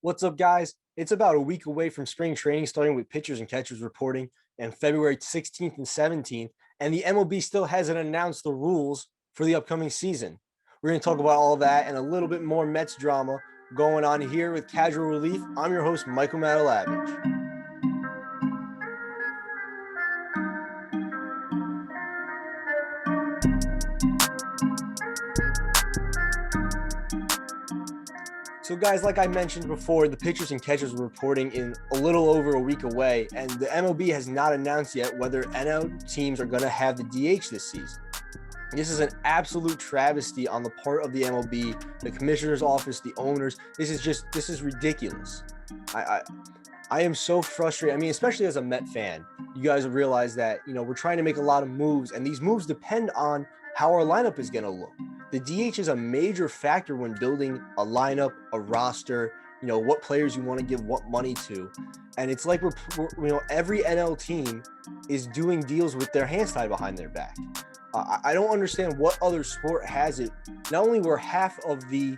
What's up, guys? It's about a week away from spring training, starting with pitchers and catchers reporting on February 16th and 17th, and the MLB still hasn't announced the rules for the upcoming season. We're going to talk about all that and a little bit more Mets drama going on here with Casual Relief. I'm your host, Michael Matalavich. So, guys, like I mentioned before, the pitchers and catchers are reporting in a little over a week away, and the MLB has not announced yet whether NL teams are going to have the DH this season. This is an absolute travesty on the part of the MLB, the commissioner's office, the owners. This is ridiculous. I am so frustrated. I mean, especially as a Met fan, you guys realize that, we're trying to make a lot of moves, and these moves depend on how our lineup is going to look. The DH is a major factor when building a lineup, a roster, what players you want to give what money to. And it's like every NL team is doing deals with their hands tied behind their back. I don't understand what other sport has it. Not only where half of the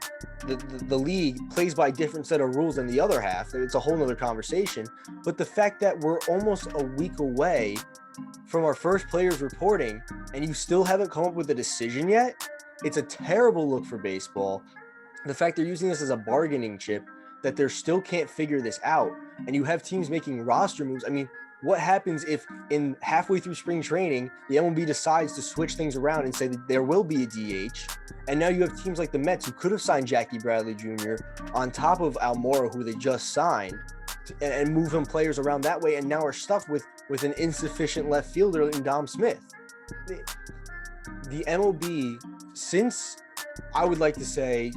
league plays by a different set of rules than the other half, it's a whole nother conversation, but the fact that we're almost a week away from our first players reporting and you still haven't come up with a decision yet, it's a terrible look for baseball. The fact they're using this as a bargaining chip, that they still can't figure this out, and you have teams making roster moves. I mean, what happens if in halfway through spring training, the MLB decides to switch things around and say that there will be a DH, and now you have teams like the Mets who could have signed Jackie Bradley Jr. on top of Almora, who they just signed, and move him players around that way, and now are stuck with an insufficient left fielder in Dom Smith. The MLB, since I would like to say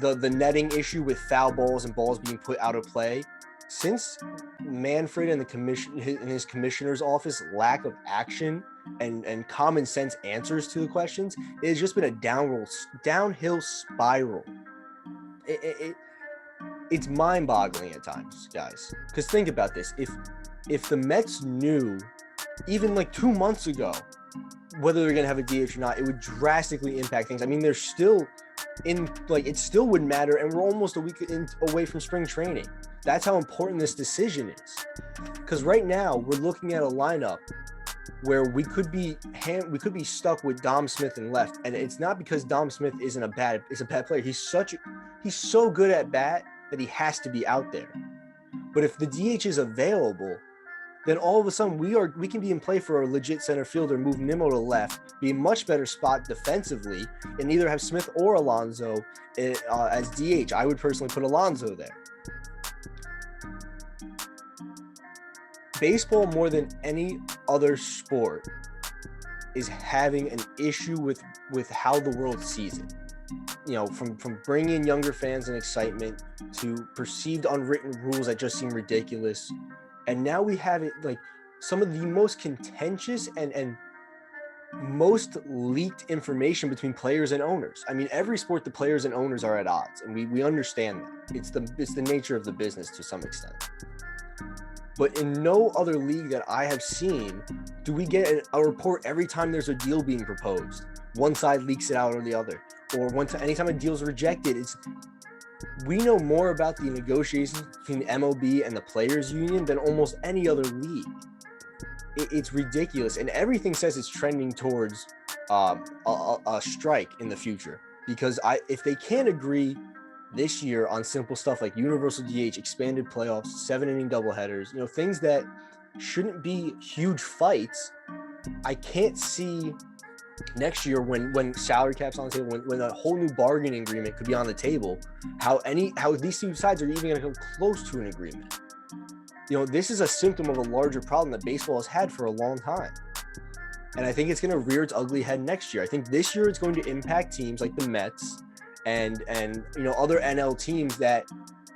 the netting issue with foul balls and balls being put out of play, since Manfred and his commissioner's office lack of action and common sense answers to the questions, it has just been a downhill spiral. It's mind-boggling at times, guys. Because think about this: if the Mets knew, even like 2 months ago, whether they're going to have a DH or not, it would drastically impact things. I mean, they're still it still wouldn't matter, and we're almost a week away from spring training. That's how important this decision is. Because right now we're looking at a lineup where we could be stuck with Dom Smith in left, and it's not because Dom Smith is a bad player. He's so good at bat that he has to be out there. But if the DH is available, then all of a sudden we can be in play for a legit center fielder, move Nimmo to left, be a much better spot defensively, and either have Smith or Alonso as DH. I would personally put Alonso there. Baseball, more than any other sport, is having an issue with how the world sees it. From bringing in younger fans and excitement to perceived unwritten rules that just seem ridiculous. And now we have it like some of the most contentious and most leaked information between players and owners. I mean, every sport, the players and owners are at odds, and we understand that. It's the nature of the business to some extent. But in no other league that I have seen do we get a report every time there's a deal being proposed. One side leaks it out or the other, or anytime a deal is rejected. We know more about the negotiations between the MLB and the Players Union than almost any other league. It's ridiculous, and everything says it's trending towards a strike in the future. Because if they can't agree this year on simple stuff like universal DH, expanded playoffs, 7-inning doubleheaders, things that shouldn't be huge fights, I can't see next year when salary cap's on the table, when a whole new bargaining agreement could be on the table, how these two sides are even going to come close to an agreement. This is a symptom of a larger problem that baseball has had for a long time. And I think it's going to rear its ugly head next year. I think this year it's going to impact teams like the Mets and other NL teams that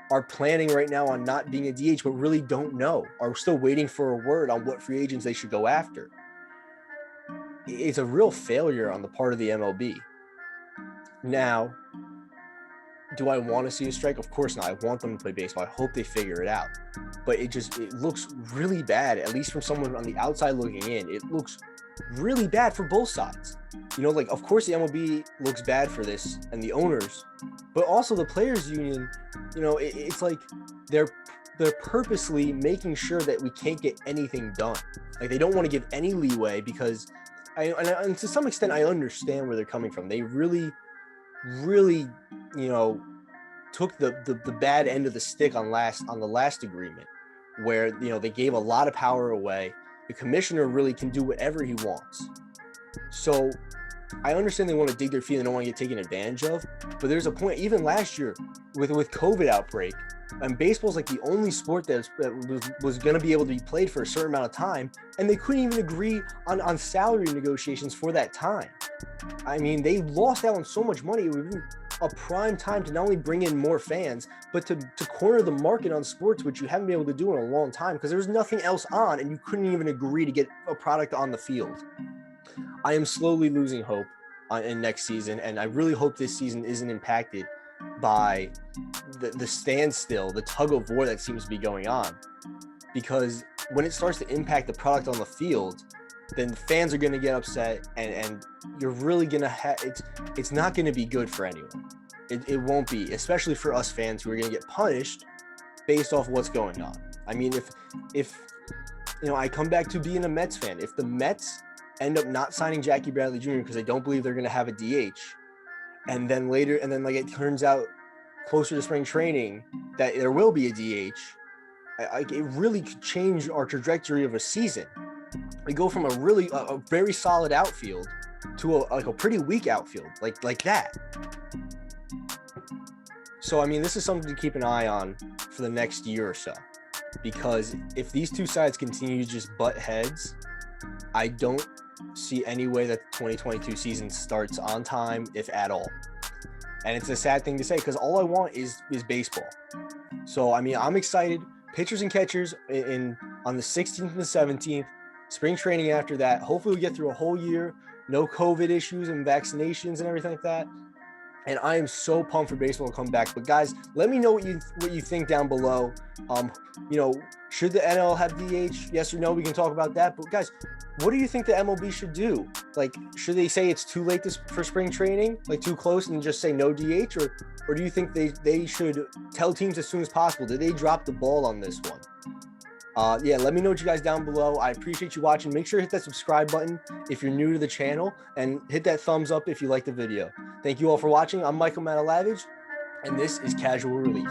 are planning right now on not being a DH, but really don't know, are still waiting for a word on what free agents they should go after. It's a real failure on the part of the MLB. Now, Do I want to see a strike? Of course not. I want them to play baseball. I hope they figure it out. But it looks really bad, at least from someone on the outside looking in. It looks really bad for both sides. Like, of course the MLB looks bad for this and the owners, but also the players union, it's like they're purposely making sure that we can't get anything done. Like, they don't want to give any leeway because and to some extent I understand where they're coming from. They really took the bad end of the stick on the last agreement, where they gave a lot of power away. The commissioner really can do whatever he wants. So I understand they want to dig their feet and don't want to get taken advantage of, but there's a point, even last year with COVID outbreak, and baseball's like the only sport that was going to be able to be played for a certain amount of time, and they couldn't even agree on salary negotiations for that time. I mean, they lost out on so much money. It would have been a prime time to not only bring in more fans, but to corner the market on sports, which you haven't been able to do in a long time because there was nothing else on and you couldn't even agree to get a product on the field. I am slowly losing hope in next season, and I really hope this season isn't impacted by the standstill, the tug of war that seems to be going on. Because when it starts to impact the product on the field, then the fans are going to get upset, and you're really going to have it's not going to be good for anyone. It won't be, especially for us fans who are going to get punished based off what's going on. I mean, if I come back to being a Mets fan, if the Mets end up not signing Jackie Bradley Jr. because they don't believe they're going to have a DH, and then like it turns out closer to spring training that there will be a DH, it really could change our trajectory of a season. We go from a very solid outfield to a pretty weak outfield, like that. So, I mean, this is something to keep an eye on for the next year or so, because if these two sides continue to just butt heads, I don't see any way that the 2022 season starts on time, if at all. And it's a sad thing to say because all I want is baseball. So, I mean, I'm excited. Pitchers and catchers on the 16th and the 17th. Spring training after that. Hopefully we get through a whole year, no COVID issues and vaccinations and everything like that. And I am so pumped for baseball to come back. But guys, let me know what you think down below. Should the NL have DH? Yes or no? We can talk about that. But guys, what do you think the MLB should do? Like, should they say it's too late for spring training, like too close, and just say no DH, or do you think they should tell teams as soon as possible? Did they drop the ball on this one? Yeah, let me know what you guys down below. I appreciate you watching. Make sure to hit that subscribe button if you're new to the channel, and hit that thumbs up if you like the video. Thank you all for watching. I'm Michael Matalavage, and this is Casual Relief.